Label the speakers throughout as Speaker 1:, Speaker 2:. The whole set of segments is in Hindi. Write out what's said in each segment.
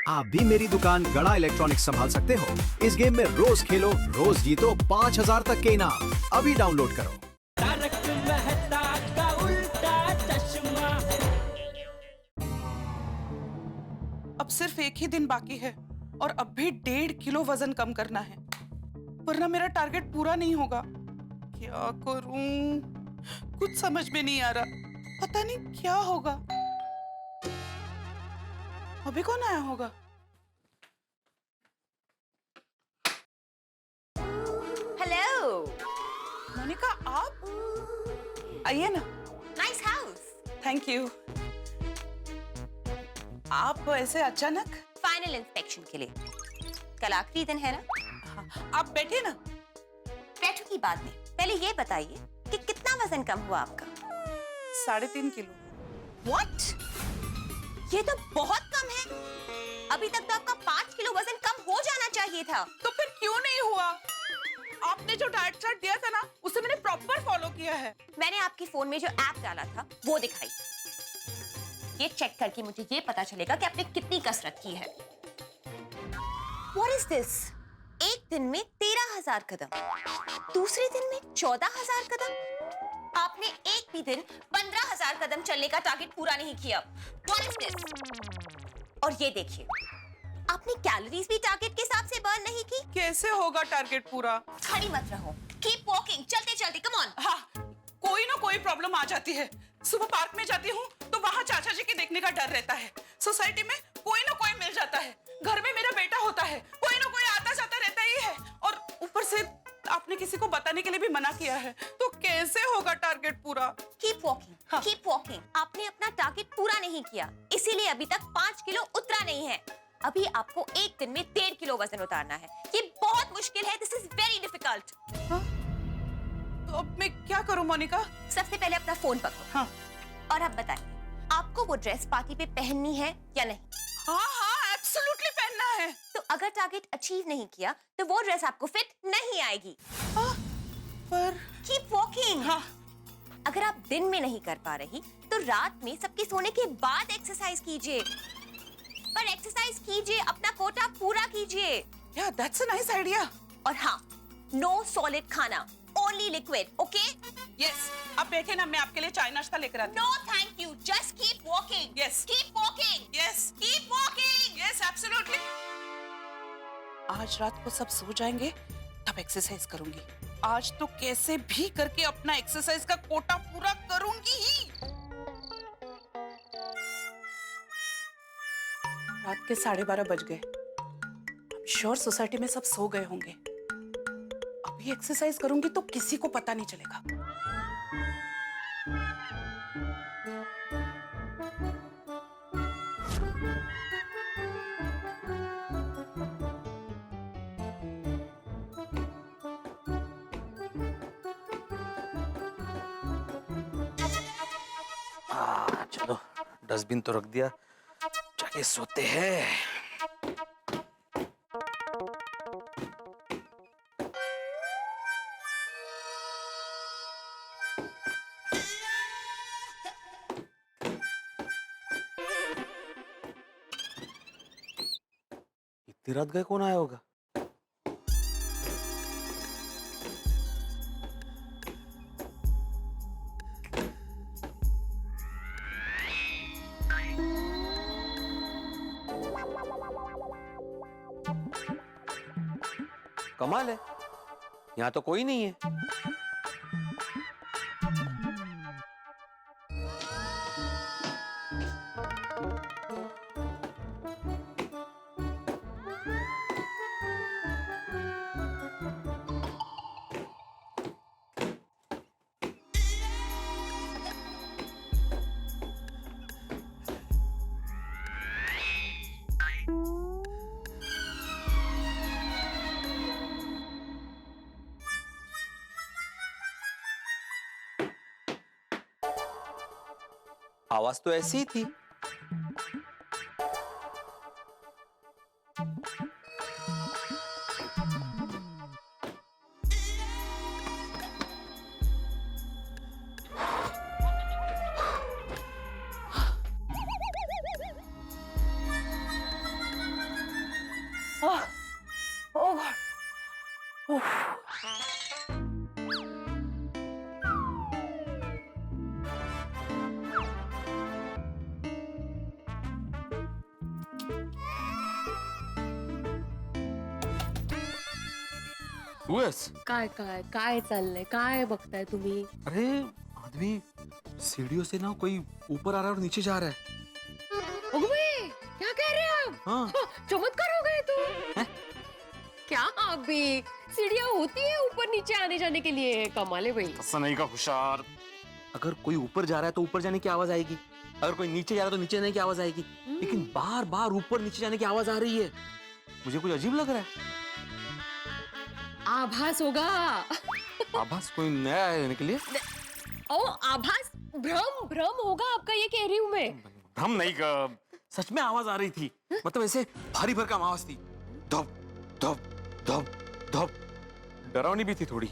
Speaker 1: आप भी मेरी दुकान गड़ा इलेक्ट्रॉनिक्स संभाल सकते हो। इस गेम में रोज खेलो, रोज जीतो 5000 तक के इनाम। अभी डाउनलोड करो।
Speaker 2: तारक मेहता का उल्टा चश्मा।
Speaker 3: अब सिर्फ एक ही दिन बाकी है और अब भी 1.5 किलो वजन कम करना है, वरना मेरा टारगेट पूरा नहीं होगा। क्या करूं? कुछ समझ में नहीं आ रहा, पता नहीं क्या होगा। अभी कौन आया होगा?
Speaker 4: हेलो,
Speaker 3: मोनिका, आप आइए ना।
Speaker 4: Nice house.
Speaker 3: Thank you. आप ऐसे अचानक?
Speaker 4: फाइनल इंस्पेक्शन के लिए कल आखिरी दिन है ना।
Speaker 3: हाँ, आप बैठे ना।
Speaker 4: बैठूंगी बाद में, पहले ये बताइए कि कितना वजन कम हुआ आपका?
Speaker 3: 3.5 किलो।
Speaker 4: What? ये तो बहुत कम है। अभी तक तो आपका 5 किलो वजन कम हो जाना चाहिए था।
Speaker 3: तो फिर क्यों नहीं हुआ? आपने जो डाइट चार्ट दिया था ना, उसे मैंने प्रॉपर फॉलो किया है।
Speaker 4: मैंने आपके फोन में जो ऐप डाला था वो दिखाई। ये चेक करके मुझे ये पता चलेगा कि आपने कितनी कसरत की है। What is this? एक दिन में 13,000 कदम, दूसरे दिन में 14,000 कदम। आपने एक भी दिन 15,000 कदम चलने का टारगेट पूरा नहीं किया। What is this? और ये देखिए, आपने कैलोरीज भी टारगेट के हिसाब से बर्न नहीं की।
Speaker 3: कैसे होगा टारगेट पूरा?
Speaker 4: खड़ी मत रहो, कीप वॉकिंग, चलते चलते, कम ऑन।
Speaker 3: हाँ, कोई ना कोई प्रॉब्लम आ जाती है। सुबह पार्क में जाती हूँ तो वहाँ चाचा जी के देखने का डर रहता है। सोसाइटी में कोई ना कोई मिल जाता है। घर में मेरा बेटा होता है, कोई ना कोई आता जाता रहता ही है। और ऊपर से आपने किसी को बताने के लिए भी मना किया है, तो कैसे होगा टारगेट पूरा?
Speaker 4: कीप वॉकिंग,
Speaker 3: हाँ।
Speaker 4: Keep walking. आपने अपना टारगेट पूरा नहीं किया, इसीलिए अभी तक 5 किलो उतरा नहीं है। अभी आपको एक दिन में 1.5 किलो वजन उतारना है। ये बहुत मुश्किल है। This is very difficult.
Speaker 3: तो अब मैं क्या करूं मोनिका?
Speaker 4: सबसे पहले अपना फोन पकड़ो।
Speaker 3: हाँ
Speaker 4: और अब बताइए, आपको वो ड्रेस पार्टी पे पहननी है या नहीं?
Speaker 3: हाँ, एब्सोल्युटली पहनना है।
Speaker 4: तो अगर टारगेट अचीव नहीं किया तो वो ड्रेस आपको फिट नहीं आएगी।
Speaker 3: पर
Speaker 4: कीप वॉकिंग।
Speaker 3: हाँ,
Speaker 4: अगर आप दिन में नहीं कर पा रही तो रात में सबके सोने के बाद एक्सरसाइज कीजिए। पर एक्सरसाइज कीजिए, अपना कोटा पूरा कीजिए।
Speaker 3: या दैट्स अ नाइस आइडिया।
Speaker 4: और हाँ, नो सॉलिड खाना, ओनली लिक्विड, ओके?
Speaker 3: यस, आप बैठे ना, मैं आपके लिए चाय नाश्ता लेकर आती
Speaker 4: no thank you, just keep walking.
Speaker 3: Yes.
Speaker 4: Keep walking.
Speaker 3: Yes
Speaker 4: keep walking.
Speaker 3: Yes, absolutely. आज रात को सब सो जाएंगे तब एक्सरसाइज करूंगी। आज तो कैसे भी करके अपना एक्सरसाइज का कोटा पूरा करूंगी ही। रात के 12:30 बज गए। श्योर सोसाइटी में सब सो गए होंगे। अभी एक्सरसाइज करूंगी तो किसी को पता नहीं चलेगा।
Speaker 5: चलो डस्टबिन तो रख दिया, जाके सोते हैं। इतनी रात गए कौन आया होगा? कमाल है, यहाँ तो कोई नहीं है। आवाज तो ऐसी ही थी।
Speaker 3: ओह गॉड।
Speaker 5: हुएस?
Speaker 6: काय काय काय चाललंय? काय बघताय तुम्ही?
Speaker 5: अरे आदमी सीढ़ियों से ना कोई ऊपर आ रहा है और नीचे जा रहा है।
Speaker 6: ओए, क्या कह रहे हो आप?
Speaker 5: हाँ।
Speaker 6: चमत्कार हो गए तुम। क्या अभी सीढ़ियाँ होती है ऊपर नीचे आने जाने के लिए? कमाल है भाई।
Speaker 5: सनई का होशियार। अगर कोई ऊपर जा रहा है तो ऊपर जाने की आवाज आएगी, अगर कोई नीचे जा रहा है तो नीचे जाने की आवाज आएगी, लेकिन बार बार ऊपर नीचे जाने की आवाज आ रही है। मुझे कुछ अजीब लग रहा है।
Speaker 6: आभास होगा।
Speaker 5: आभास कोई नया है लेने के लिए?
Speaker 6: ओ आभास, भ्रम भ्रम होगा आपका, ये कह रही हूँ मैं।
Speaker 5: भ्रम नहीं का, सच में आवाज आ रही थी। मतलब ऐसे भारी भरकम आवाज थी, धप धप धप धप। डरावनी भी थी थोड़ी।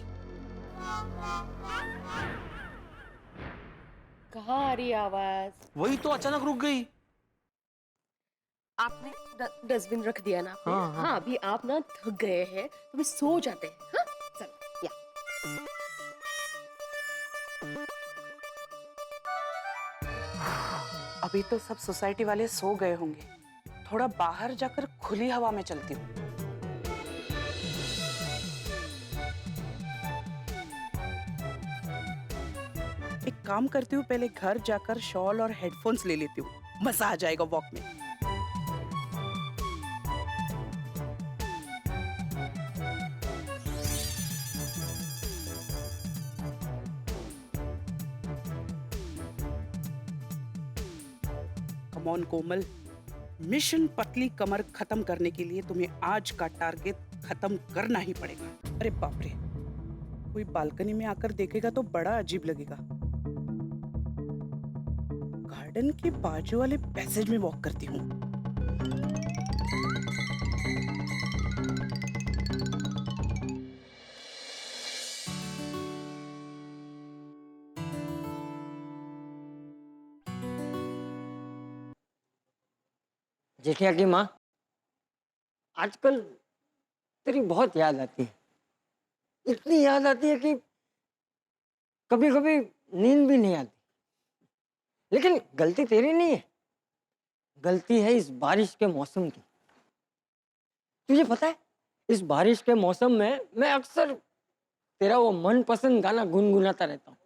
Speaker 6: कहाँ आ रही है आवाज?
Speaker 5: वही तो अचानक रुक गई।
Speaker 6: आपने डस्टबिन रख दिया ना आपने?
Speaker 5: हाँ, हाँ।
Speaker 6: हाँ, अभी आप ना थक गए हैं तो अभी सो जाते हैं। हाँ चलो, या
Speaker 3: अभी तो सब सोसाइटी वाले सो गए होंगे, थोड़ा बाहर जाकर खुली हवा में चलती हूँ। एक काम करती हूँ, पहले घर जाकर शॉल और हेडफोन्स ले लेती हूँ, मजा आ जाएगा वॉक में। कम ऑन कोमल, मिशन पतली कमर खत्म करने के लिए तुम्हें आज का टारगेट खत्म करना ही पड़ेगा। अरे बाप रे, कोई बालकनी में आकर देखेगा तो बड़ा अजीब लगेगा। गार्डन के बाजू वाले पैसेज में वॉक करती हूँ।
Speaker 7: जेठिया की माँ, आजकल तेरी बहुत याद आती है। इतनी याद आती है कि कभी कभी नींद भी नहीं आती। लेकिन गलती तेरी नहीं है, गलती है इस बारिश के मौसम की। तुझे पता है, इस बारिश के मौसम में मैं अक्सर तेरा वो मनपसंद गाना गुनगुनाता रहता हूँ।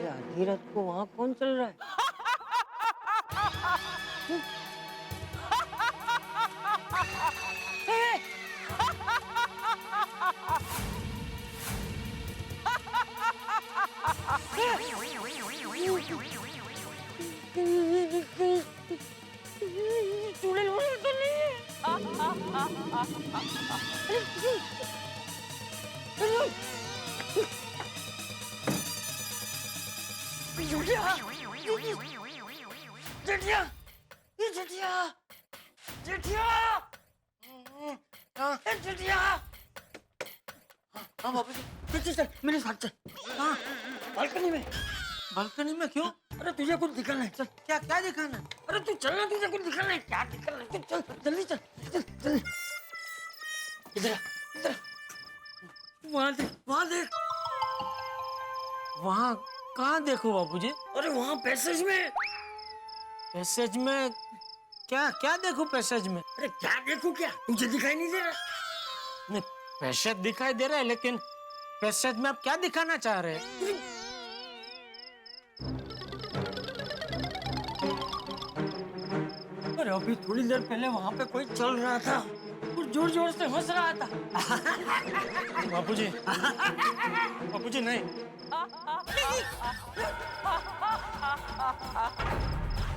Speaker 7: आधी रात को वहां कौन चल रहा है? चुड़ैल वुड़ैल तो नहीं है? जेठिया, जेठिया, ये जेठिया, जेठिया, जेठिया। हाँ बाबू जी, चल मेरे साथ चल। हाँ, बालकनी में। बालकनी में क्यों? अरे तुझे कुछ दिखाना है, चल। क्या क्या दिखाना है? अरे तू चलना, तुझे कुछ दिखाना है। क्या दिखाना है? चल जल्दी चल, चल चल। इधर इधर, वहाँ देख, वहाँ देख। वहाँ कहाँ देखो बाबूजी? अरे वहाँ पैसेज में। पैसेज में क्या क्या देखो पैसेज में? अरे क्या देखो, क्या तुझे दिखाई नहीं दे रहा? नहीं, पैसेज दिखाई दे रहा है, लेकिन पैसेज में आप क्या दिखाना चाह रहे हैं? अरे अभी थोड़ी देर पहले वहाँ पे कोई चल रहा था, कुछ जोर जोर से हंस रहा था। बाबूजी, बाबूजी नहीं।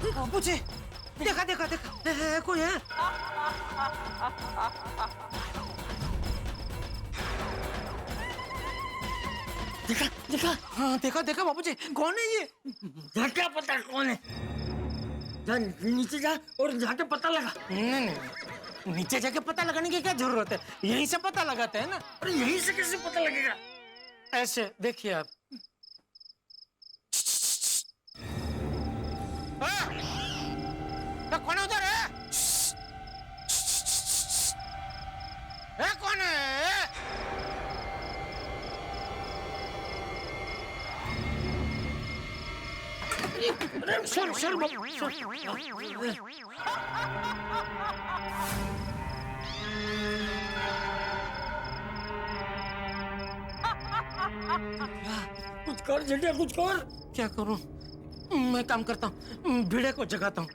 Speaker 7: बाबूजी, देखा देखा देखा, कोई है? देखा देखा, हाँ देखा देखा बाबूजी, कौन है ये? क्या पता कौन है? जा नीचे जा और जाके पता लगा। नहीं नहीं,
Speaker 8: नीचे जाके पता लगाने की क्या जरूरत है, यहीं से पता लगाते हैं ना। अरे यहीं से कैसे पता लगेगा? ऐसे देखिए आप। कौन है उधर है? कौन है? सर कुछ कर जेठिया, कुछ कर। क्या करूं? मैं काम करता हूँ, भिड़े को जगाता हूँ।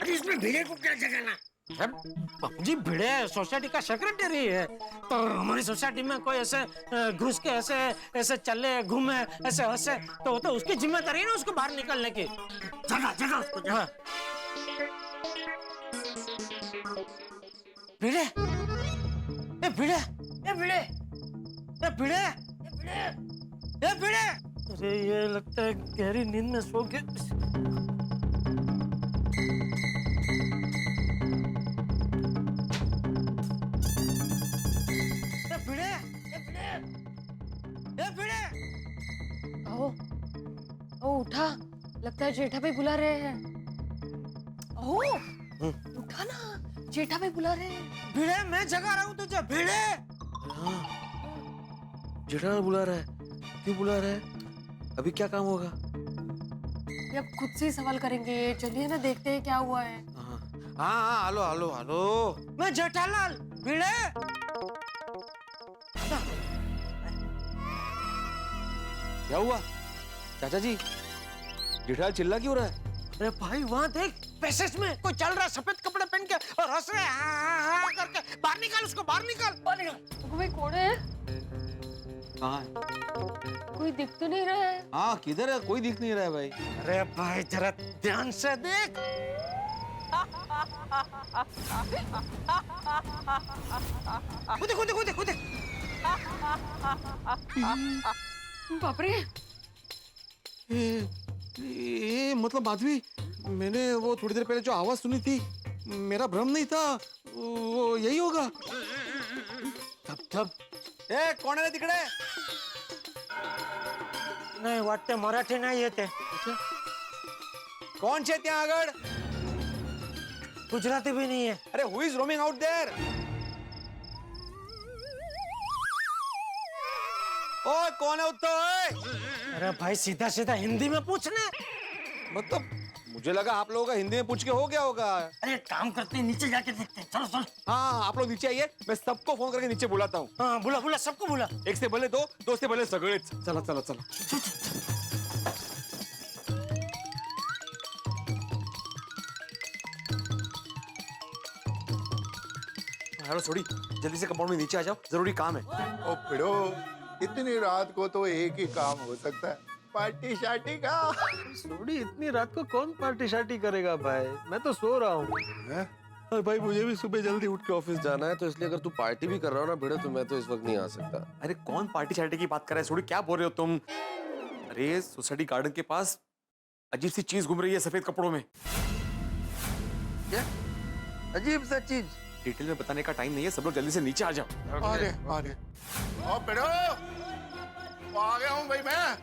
Speaker 8: अरे इसमें भिड़े को क्या जगाना? बाबूजी, भिड़े सोसाइटी का सेक्रेटरी है, तो हमारी सोसाइटी में कोई ऐसे घुस के ऐसे ऐसे चले घूमे ऐसे हंसे तो उसकी जिम्मेदारी है ना उसको बाहर निकलने की। जगा जगा उसको जगा। भिड़े, ए भिड़े, ए भिड़े, ए भिड़े, ए भिड़े, ए भिड़े। अरे ये लगता है गहरी नींद में सो गया।
Speaker 6: ओ उठा, लगता है जेठा भाई बुला रहे हैं। ओह उठा ना, जेठा भाई बुला रहे हैं।
Speaker 8: भिड़े, मैं जगा रहा हूँ तुझे। भिड़े,
Speaker 5: जेठा बुला रहा है। क्यों बुला रहा है? अभी क्या काम होगा?
Speaker 6: ये अब खुद से ही सवाल करेंगे। चलिए ना, देखते हैं क्या हुआ है।
Speaker 5: हाँ, हेलो हेलो हेलो।
Speaker 8: मैं जेठालाल। भिड़े,
Speaker 5: क्या हुआ चाचा जी? जेठालाल चिल्ला क्यों रहा है?
Speaker 8: अरे भाई वहाँ देख, पैसेज में कोई चल रहा है सफेद कपड़े पहन के और हंस रहे हाँ करके। बाहर निकाल उसको, बाहर निकाल, बाहर निकाल।
Speaker 6: भाई कौन है?
Speaker 5: कहाँ है?
Speaker 6: कोई दिख तो नहीं रहा है।
Speaker 5: हाँ, किधर है? कोई दिख नहीं रहा है भाई।
Speaker 8: अरे भाई जरा ध्यान से देख। खुद खुद।
Speaker 6: बाप रे,
Speaker 5: ये मतलब माधवी, मैंने वो थोड़ी देर पहले जो आवाज सुनी थी, मेरा भ्रम नहीं था, वो यही होगा।
Speaker 8: थप
Speaker 5: ए, कोण आहे तिकडे?
Speaker 8: नहीं वाटते मराठी नहीं येते।
Speaker 5: कौन छे ત્યાં આગળ?
Speaker 8: गुजराती भी नहीं है।
Speaker 5: अरे who is roaming out there? ओए कौन है उत्तर?
Speaker 8: अरे भाई सीधा सीधा हिंदी में पूछना।
Speaker 5: मतलब मुझे लगा आप लोगों का हिंदी में पूछ के हो गया होगा।
Speaker 8: अरे काम करते हैं, नीचे जाके देखते हैं। चलो चलो।
Speaker 5: हाँ, आप लोग नीचे आइए, मैं सबको फोन करके नीचे बुलाता हूँ।
Speaker 8: हाँ बुला बुला, सबको बुला।
Speaker 5: एक से भले दो, दो से भले सगळेच। चला चला चला। हेलो छोड़ी, जल्दी से कंपाउंड में नीचे आ जाओ, जरूरी काम है।
Speaker 9: ओ पिड़ो, इतनी रात को तो एक ही काम हो सकता है, पार्टी शार्टी का।
Speaker 10: सोडी, इतनी रात को कौन पार्टी शार्टी करेगा भाई? मैं तो सो रहा हूँ।
Speaker 11: अरे भाई मुझे भी सुबह जल्दी उठ के ऑफिस जाना है, तो इसलिए अगर तू पार्टी भी कर रहा हो ना भिड़े, तो मैं तो इस वक्त नहीं आ सकता।
Speaker 5: अरे कौन पार्टी शार्टी की बात कर रहा है? छोड़ी, क्या बोल रहे हो तुम? अरे सोसाइटी गार्डन के पास अजीब सी चीज घूम रही है सफेद कपड़ों में।
Speaker 11: क्या अजीब सा चीज?
Speaker 5: डिटेल में बताने का टाइम नहीं है, सब लोग जल्दी से नीचे आ जाओ।
Speaker 9: अरे अरे, ओ पिड़ो, वो आ गया हूँ भाई मैं।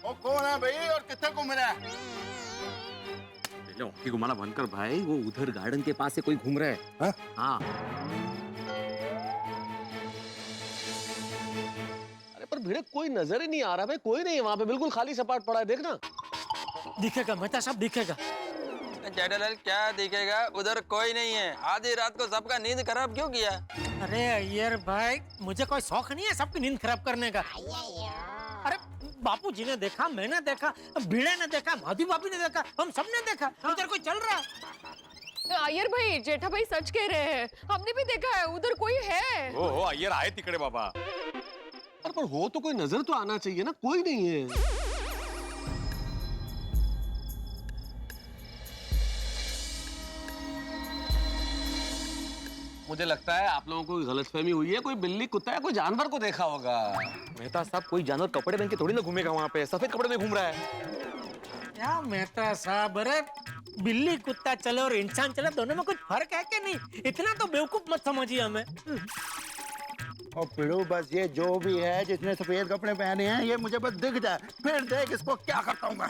Speaker 9: ओ कौन है भाई और कितने घूम रहा है?
Speaker 5: की घुमाना बंद कर भाई, वो उधर गार्डन के पास से कोई घूम रहा है। हाँ।
Speaker 11: अरे पर भिड़े कोई नजर ही नहीं आ रहा भाई, कोई नहीं है वहाँ पे, बिल्कुल खाली सपाट पड़ा है, देखना।
Speaker 8: दिखेगा मेहता साहब, दिखेगा।
Speaker 12: जेठालाल क्या दिखेगा, उधर कोई नहीं है। आधी रात को सबका नींद खराब क्यों किया?
Speaker 8: अरे अय्यर भाई, मुझे कोई शौक नहीं है सबकी नींद खराब करने का। अरे बापूजी ने देखा, मैंने देखा, भिड़े ने देखा, माधवी भाभी ने देखा, हम सब ने देखा, उधर कोई चल रहा।
Speaker 6: अय्यर भाई, जेठा भाई सच कह रहे हैं, हमने भी देखा है, उधर कोई है।
Speaker 5: ओहो, अय्यर आए तिकडे बाबा।
Speaker 11: अरे पर हो तो कोई नजर तो आना चाहिए ना, कोई नहीं है। मुझे लगता है आप लोगों को गलतफहमी हुई है, कोई बिल्ली कुत्ता या कोई जानवर को देखा होगा।
Speaker 5: मेहता साहब, कोई जानवर कपड़े पहन के थोड़ी ना घूमेगा वहाँ पे, सफेद कपड़े में घूम रहा है।
Speaker 8: क्या मेहता साहब, अरे बिल्ली कुत्ता चले और इंसान चले दोनों में कुछ फर्क है कि नहीं? इतना तो बेवकूफ मत समझिए हमें।
Speaker 9: और पिड़ू बस ये जो भी है जिसने सफेद कपड़े पहने हैं ये मुझे बस दिख जाए, फिर देख इसको क्या करता हूँ मैं।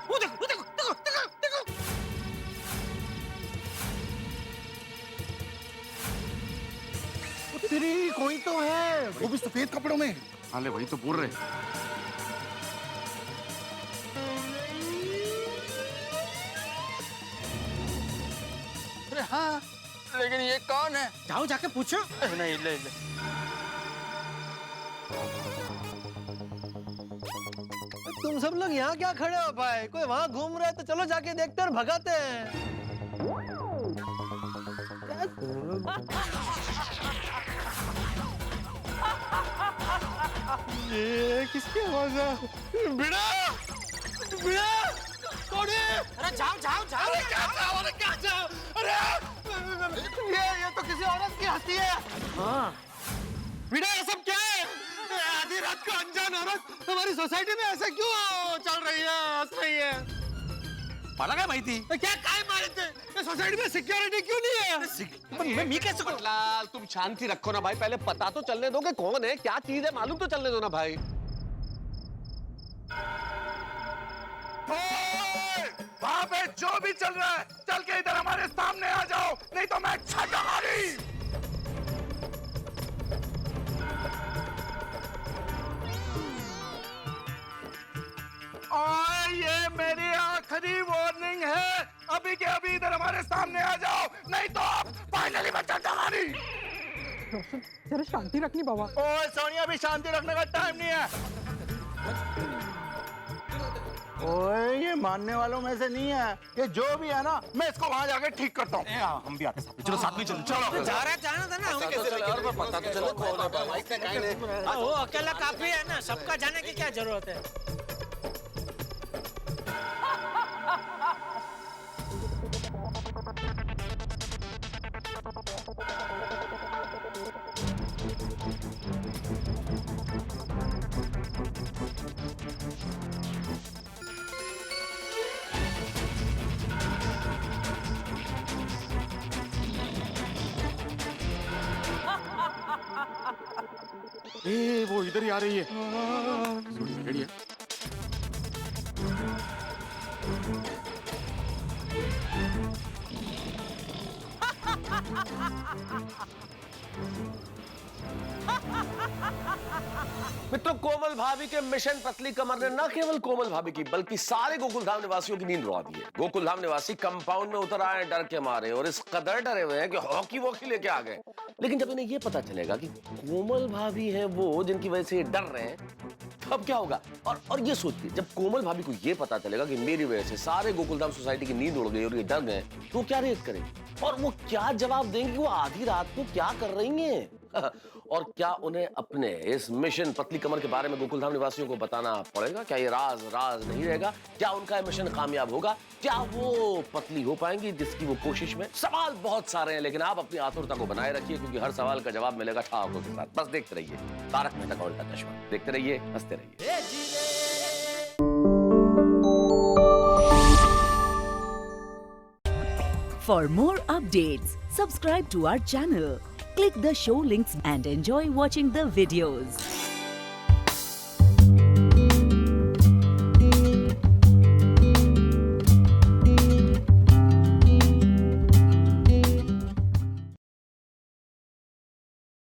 Speaker 8: वो देखो, वो देखो, देखो, देखो, देखो।
Speaker 9: तेरी कोई तो है, वो भी सफेद कपड़ों में। हाले वही तो बोल रहे।
Speaker 12: अरे हाँ, लेकिन ये कौन है?
Speaker 8: जाओ जाके पूछो।
Speaker 12: नहीं, ले ले।
Speaker 10: तुम सब लोग यहाँ क्या खड़े हो भाई? कोई वहाँ घूम रहा है तो चलो जाके देखते और भगाते हैं। क्या तुम लोग? ये किसकी आवाज है? बिड़ा! बिड़ा! कौन है?
Speaker 8: अरे जाओ जाओ जाओ।
Speaker 10: अरे क्या जाओ? अरे क्या जाओ? अरे ये तो किसी औरत की हंसी है।
Speaker 8: हाँ।
Speaker 10: बिड़ा ये सब क्या है? आधी रात को अनजान औरत हमारी सोसाइटी में ऐसे क्यों चल रही है, हंस रही है?
Speaker 11: मला काय माहिती?
Speaker 10: क्या काय मारते? ये सोसाइटी में सिक्योरिटी क्यों नहीं है?
Speaker 8: मैं कैसे करूं?
Speaker 11: लाल तुम शांति रखो ना भाई, पहले पता तो चलने दो कि कौन है, क्या चीज है, मालूम तो चलने दो ना भाई।
Speaker 9: वहाँ पे जो भी चल रहा है चल के इधर हमारे सामने आ जाओ, नहीं तो मैं छक्का मारी। और ये मेरी आखिरी वार्निंग है, अभी के अभी इधर हमारे सामने आ जाओ, नहीं तो आप फाइनली मैं छक्का मारी।
Speaker 10: जरा शांति रखनी बाबा।
Speaker 9: ओए सोनिया, भी शांति रखने का टाइम नहीं है। ओए ये मानने वालों में से नहीं है, ये जो भी है ना मैं इसको वहां जाके ठीक करता हूँ।
Speaker 11: हम भी आते साथ में, चलो साथ में चलो। चलो
Speaker 8: जा रहा जाना था ना।
Speaker 11: पता तो चलो कौन है भाई।
Speaker 8: वो अकेला काफी है ना, सबका जाने की क्या जरूरत है?
Speaker 11: वो इधर ही आ रही है। रेडी है? मित्रों, कोमल भाभी के मिशन पतली कमर ने न केवल कोमल भाभी की बल्कि सारे गोकुलधाम निवासियों की नींद उड़ा दी है। गोकुलधाम निवासी कंपाउंड में उतर आए डर के मारे और इस कदर डरे हुए हैं कि हॉकी वॉकी लेके आ गए। लेकिन जब इन्हें यह पता चलेगा कि कोमल भाभी है वो जिनकी वजह से ये डर रहे हैं, अब क्या होगा? और ये सोचिए, जब कोमल भाभी को ये पता चलेगा कि मेरी वजह से सारे गोकुलधाम सोसाइटी की नींद उड़ गई और ये डर गए, तो क्या रिएक्ट करेंगे और वो क्या जवाब देंगे कि वो आधी रात को क्या कर रही हैं? और क्या उन्हें अपने इस मिशन पतली कमर के बारे में गोकुलधाम निवासियों को बताना पड़ेगा? क्या ये राज राज नहीं रहेगा? क्या उनका मिशन कामयाब होगा? क्या वो पतली हो पाएंगी जिसकी वो कोशिश में? सवाल बहुत सारे हैं, लेकिन आप अपनी आतुरता को बनाए रखिए क्योंकि हर सवाल का जवाब मिलेगा ठहाकों के साथ। बस देखते रहिए तारक मेहता का उल्टा चश्मा, देखते रहिए, हंसते रहिए।
Speaker 13: For more updates, subscribe to our channel, click the show links and enjoy watching the videos.